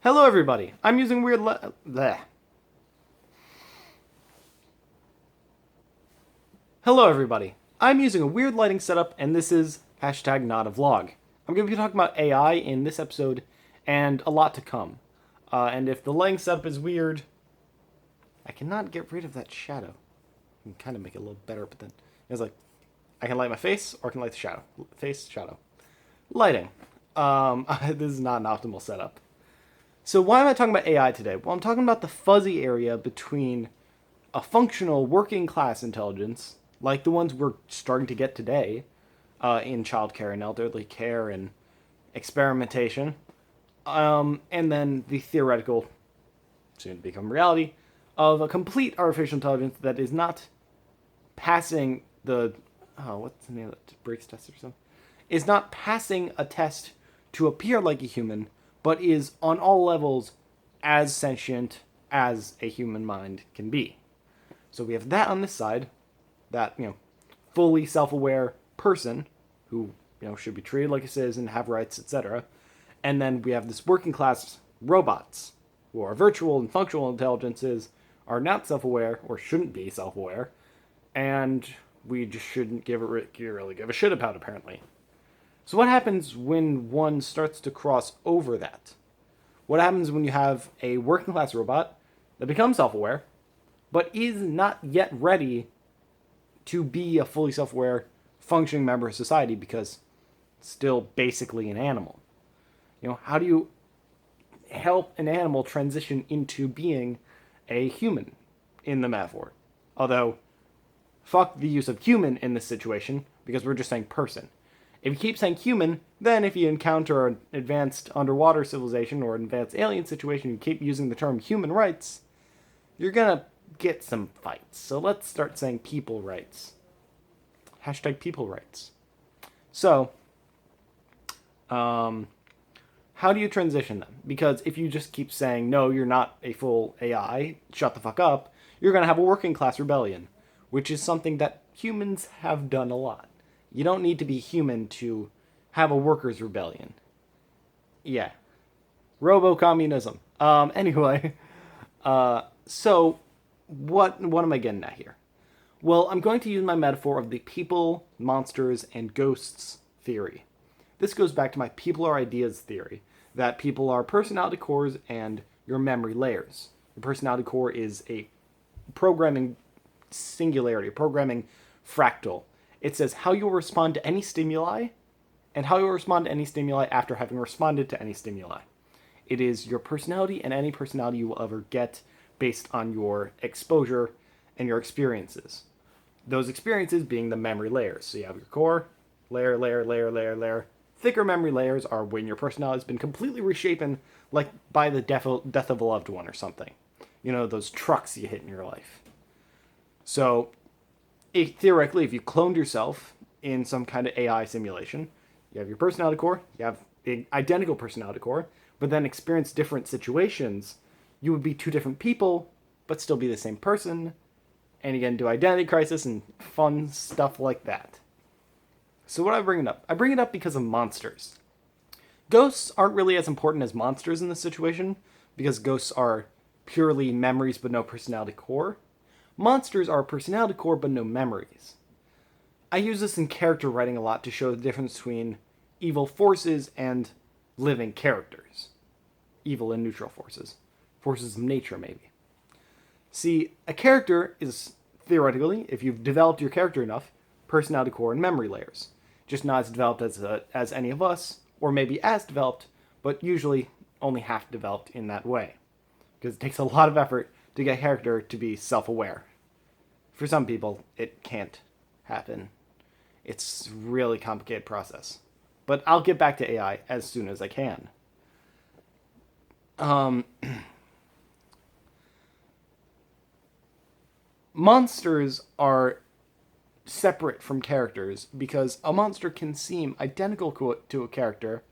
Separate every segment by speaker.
Speaker 1: Hello, everybody. I'm using weird. Bleh. Hello, everybody. I'm using a weird lighting setup, and this is hashtag not a vlog. I'm going to be talking about AI in this episode, and a lot to come. And if the lighting setup is weird, I cannot get rid of that shadow. I can kind of make it a little better, but then it's like I can light my face, or I can light the shadow. Face, shadow. Lighting. This is not an optimal setup. So why am I talking about AI today? Well, I'm talking about the fuzzy area between a functional working class intelligence, like the ones we're starting to get today in childcare and elderly care and experimentation, and then the theoretical, soon to become reality, of a complete artificial intelligence that is not passing the what's the name of it? Breaks test or something? Is not passing a test to appear like a human, but is on all levels as sentient as a human mind can be. So we have that on this side, that fully self-aware person who should be treated like a citizen, have rights, etc. And then we have this working class robots who are virtual and functional intelligences, are not self-aware or shouldn't be self-aware, and we just shouldn't really give a shit about apparently. So what happens when one starts to cross over that? What happens when you have a working class robot that becomes self-aware but is not yet ready to be a fully self-aware functioning member of society because it's still basically an animal? How do you help an animal transition into being a human in the metaphor? Although, fuck the use of human in this situation because we're just saying person. If you keep saying human, then if you encounter an advanced underwater civilization or an advanced alien situation, you keep using the term human rights, you're gonna get some fights. So let's start saying people rights. Hashtag people rights. So, how do you transition them? Because if you just keep saying, no, you're not a full AI, shut the fuck up, you're gonna have a working class rebellion, which is something that humans have done a lot. You don't need to be human to have a workers' rebellion. Yeah. Robo-communism. Anyway, so what am I getting at here? Well, I'm going to use my metaphor of the people, monsters, and ghosts theory. This goes back to my people are ideas theory, that people are personality cores and your memory layers. Your personality core is a programming singularity, a programming fractal. It says how you'll respond to any stimuli and how you'll respond to any stimuli after having responded to any stimuli. It is your personality and any personality you will ever get based on your exposure and your experiences. Those experiences being the memory layers. So you have your core, layer, layer, layer, layer, layer. Thicker memory layers are when your personality has been completely reshapen, like by the death of a loved one or something. Those trucks you hit in your life. So theoretically, if you cloned yourself in some kind of AI simulation, you have your personality core, you have the identical personality core, but then experience different situations, you would be two different people, but still be the same person, and again, do identity crisis and fun stuff like that. So what do I bring it up? I bring it up because of monsters. Ghosts aren't really as important as monsters in this situation, because ghosts are purely memories but no personality core. Monsters are personality core but no memories. I use this in character writing a lot to show the difference between evil forces and living characters. Evil and neutral forces. Forces of nature, maybe. See, a character is, theoretically, if you've developed your character enough, personality core and memory layers. Just not as developed as any of us, or maybe as developed, but usually only half developed in that way. Because it takes a lot of effort to get a character to be self-aware. For some people, it can't happen. It's a really complicated process. But I'll get back to AI as soon as I can. Monsters are separate from characters because a monster can seem identical to a character,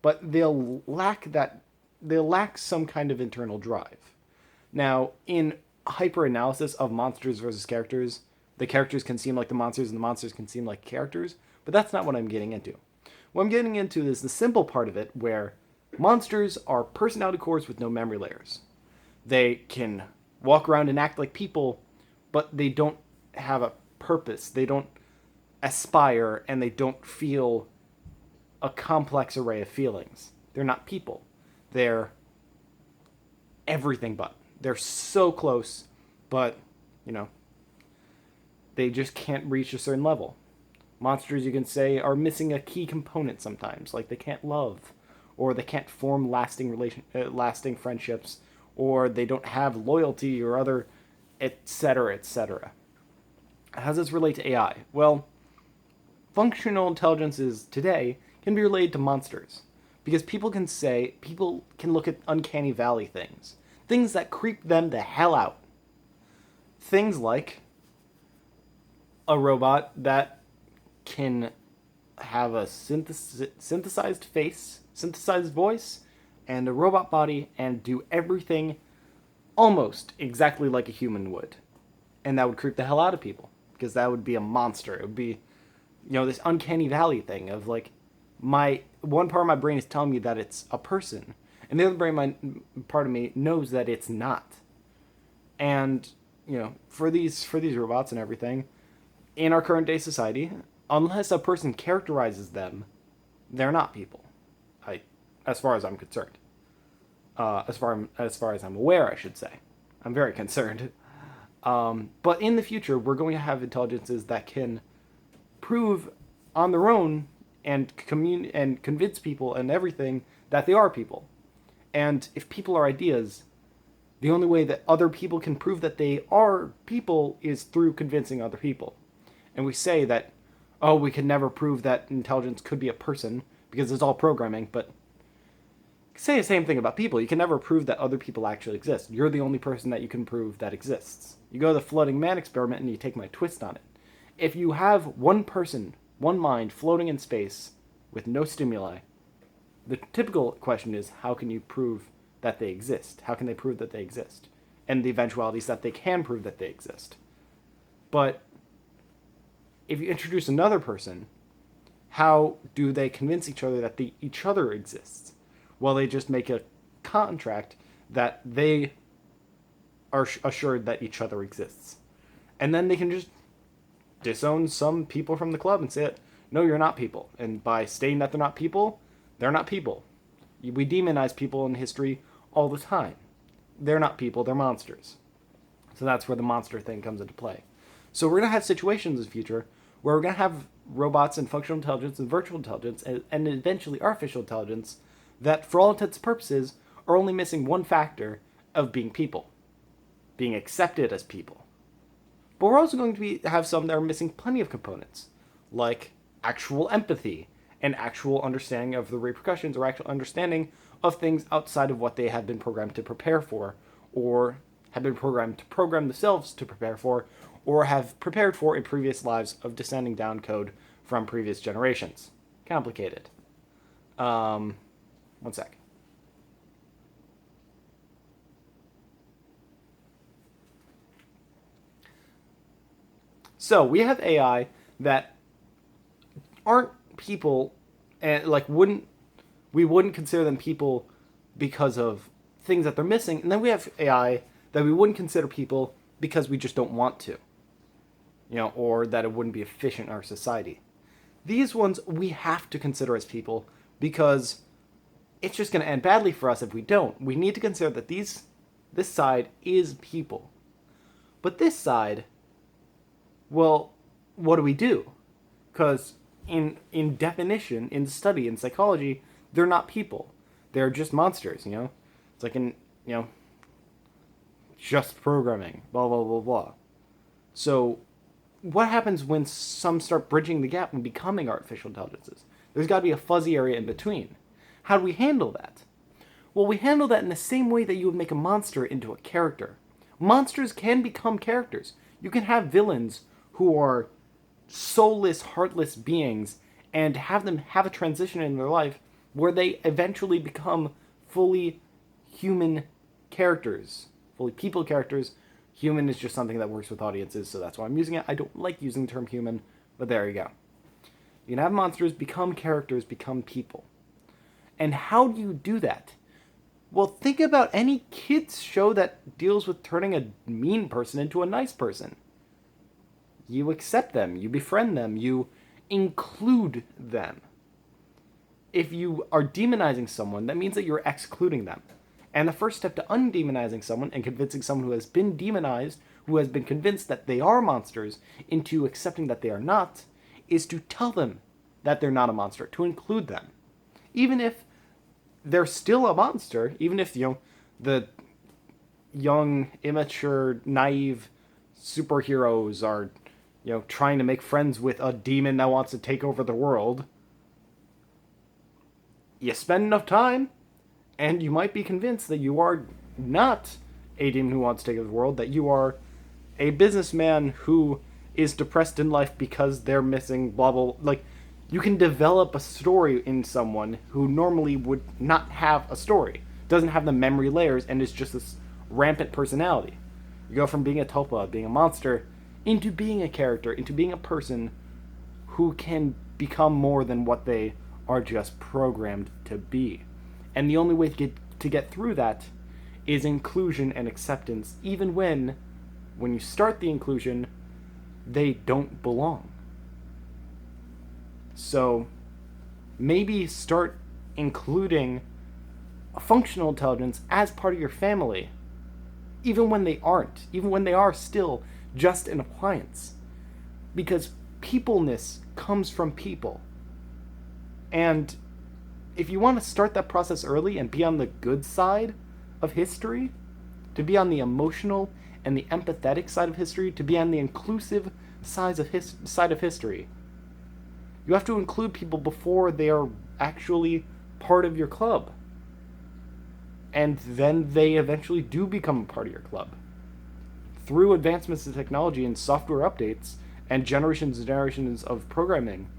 Speaker 1: but they'll lack some kind of internal drive. Now, in hyper-analysis of monsters versus characters, the characters can seem like the monsters and the monsters can seem like characters, but that's not what I'm getting into. What I'm getting into is the simple part of it where Monsters are personality cores with no memory layers. They can walk around and act like people, but they don't have a purpose. They don't aspire, and they don't feel a complex array of feelings. They're not people. They're everything but. They're so close, but, they just can't reach a certain level. Monsters, you can say, are missing a key component sometimes, like they can't love, or they can't form lasting friendships, or they don't have loyalty or other, etc., etc. How does this relate to AI? Well, functional intelligences today can be related to monsters, because people can look at uncanny valley things that creep them the hell out. Things like a robot that can have a synthesized face, synthesized voice, and a robot body, and do everything almost exactly like a human would. And that would creep the hell out of people, because that would be a monster. It would be, this uncanny valley thing of like, one part of my brain is telling me that it's a person, and the other part of me knows that it's not. And, for these robots and everything, in our current day society, unless a person characterizes them, they're not people. As far as I'm concerned. As far as I'm aware, I should say. I'm very concerned. But in the future, we're going to have intelligences that can prove on their own and convince people and everything that they are people. And if people are ideas, the only way that other people can prove that they are people is through convincing other people. And we say that, we can never prove that intelligence could be a person because it's all programming, but say the same thing about people. You can never prove that other people actually exist. You're the only person that you can prove that exists. You go to the floating man experiment and you take my twist on it. If you have one person, one mind floating in space with no stimuli, the typical question is, how can you prove that they exist? How can they prove that they exist? And the eventuality is that they can prove that they exist. But if you introduce another person, how do they convince each other that each other exists? Well, they just make a contract that they are assured that each other exists. And then they can just disown some people from the club and say, no, you're not people. And by stating that they're not people, they're not people. We demonize people in history all the time. They're not people, they're monsters. So that's where the monster thing comes into play. So we're going to have situations in the future where we're going to have robots and functional intelligence and virtual intelligence and eventually artificial intelligence that, for all intents and purposes, are only missing one factor of being people, being accepted as people. But we're also going to have some that are missing plenty of components, like actual empathy and actual understanding of the repercussions, or actual understanding of things outside of what they have been programmed to prepare for, or have been programmed to program themselves to prepare for, or have prepared for in previous lives of descending down code from previous generations. Complicated. One sec. So we have AI that aren't people, and we wouldn't consider them people because of things that they're missing, and then we have AI that we wouldn't consider people because we just don't want to, or that it wouldn't be efficient in our society. These ones we have to consider as people because it's just going to end badly for us if we don't. We need to consider that this side is people. But this side, well, what do we do? Because in definition, in study, in psychology, they're not people. They're just monsters, It's like just programming, blah, blah, blah, blah. So what happens when some start bridging the gap and becoming artificial intelligences? There's got to be a fuzzy area in between. How do we handle that? Well, we handle that in the same way that you would make a monster into a character. Monsters can become characters. You can have villains who are soulless, heartless beings and have them have a transition in their life where they eventually become fully human characters, fully people characters. Human is just something that works with audiences, so that's why I'm using it. I don't like using the term human, but there you go. You can have monsters become characters, become people. And how do you do that? Well, think about any kids show that deals with turning a mean person into a nice person. You accept them, you befriend them, you include them. If you are demonizing someone, that means that you're excluding them. And the first step to undemonizing someone and convincing someone who has been demonized, who has been convinced that they are monsters, into accepting that they are not, is to tell them that they're not a monster, to include them. Even if they're still a monster, even if, the young, immature, naive superheroes are, trying to make friends with a demon that wants to take over the world, you spend enough time, and you might be convinced that you are not a demon who wants to take over the world, that you are a businessman who is depressed in life because they're missing blah blah. Like, you can develop a story in someone who normally would not have a story, doesn't have the memory layers, and is just this rampant personality. You go from being a tulpa, being a monster, into being a character, into being a person who can become more than what they are just programmed to be. And the only way to get through that is inclusion and acceptance, even when you start the inclusion, they don't belong. So maybe start including a functional intelligence as part of your family, even when they aren't, even when they are still just an appliance. Because peopleness comes from people. And if you want to start that process early and be on the good side of history, to be on the emotional and the empathetic side of history, to be on the inclusive side of history, you have to include people before they are actually part of your club. And then they eventually do become a part of your club. Through advancements in technology and software updates and generations and generations of programming,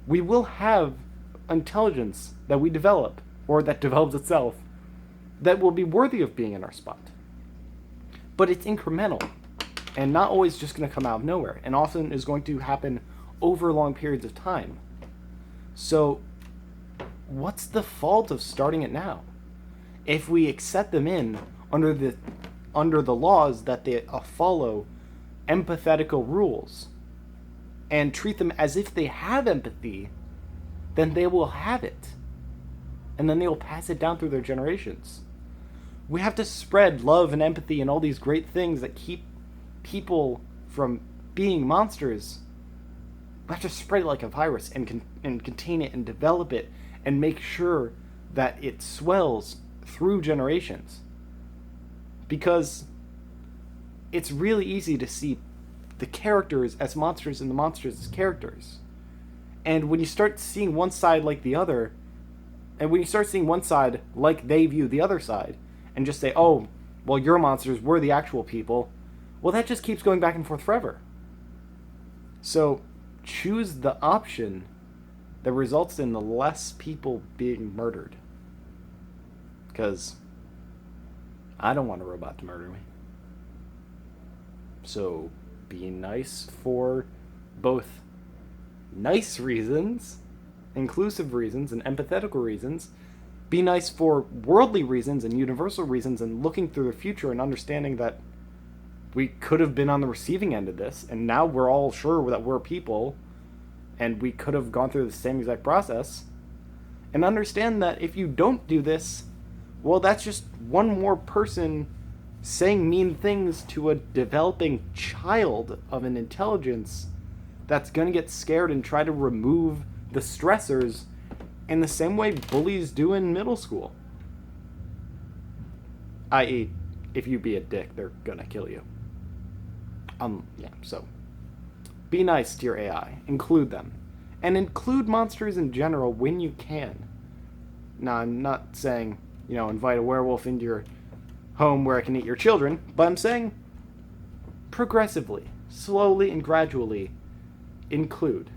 Speaker 1: we will have intelligence that we develop, or that develops itself, that will be worthy of being in our spot. But it's incremental, and not always just going to come out of nowhere, and often is going to happen over long periods of time. So, what's the fault of starting it now? If we accept them in under the laws that they follow empathetical rules, and treat them as if they have empathy, then they will have it. And then they will pass it down through their generations. We have to spread love and empathy and all these great things that keep people from being monsters. We have to spread it like a virus and contain it and develop it and make sure that it swells through generations. Because it's really easy to see the characters as monsters and the monsters as characters. And when you start seeing one side like the other, and when you start seeing one side like they view the other side, and just say, oh, well, you're monsters, we're the actual people, well, that just keeps going back and forth forever. So, choose the option that results in the less people being murdered. Because I don't want a robot to murder me. So, be nice for both nice reasons, inclusive reasons, and empathetical reasons. Be nice for worldly reasons and universal reasons, and looking through the future and understanding that we could have been on the receiving end of this, and now we're all sure that we're people, and we could have gone through the same exact process. And understand that if you don't do this, well, that's just one more person saying mean things to a developing child of an intelligence that's going to get scared and try to remove the stressors in the same way bullies do in middle school. I.e., if you be a dick, they're going to kill you. So be nice to your AI. Include them. And include monsters in general when you can. Now, I'm not saying, invite a werewolf into your home where it can eat your children, but I'm saying progressively, slowly and gradually include.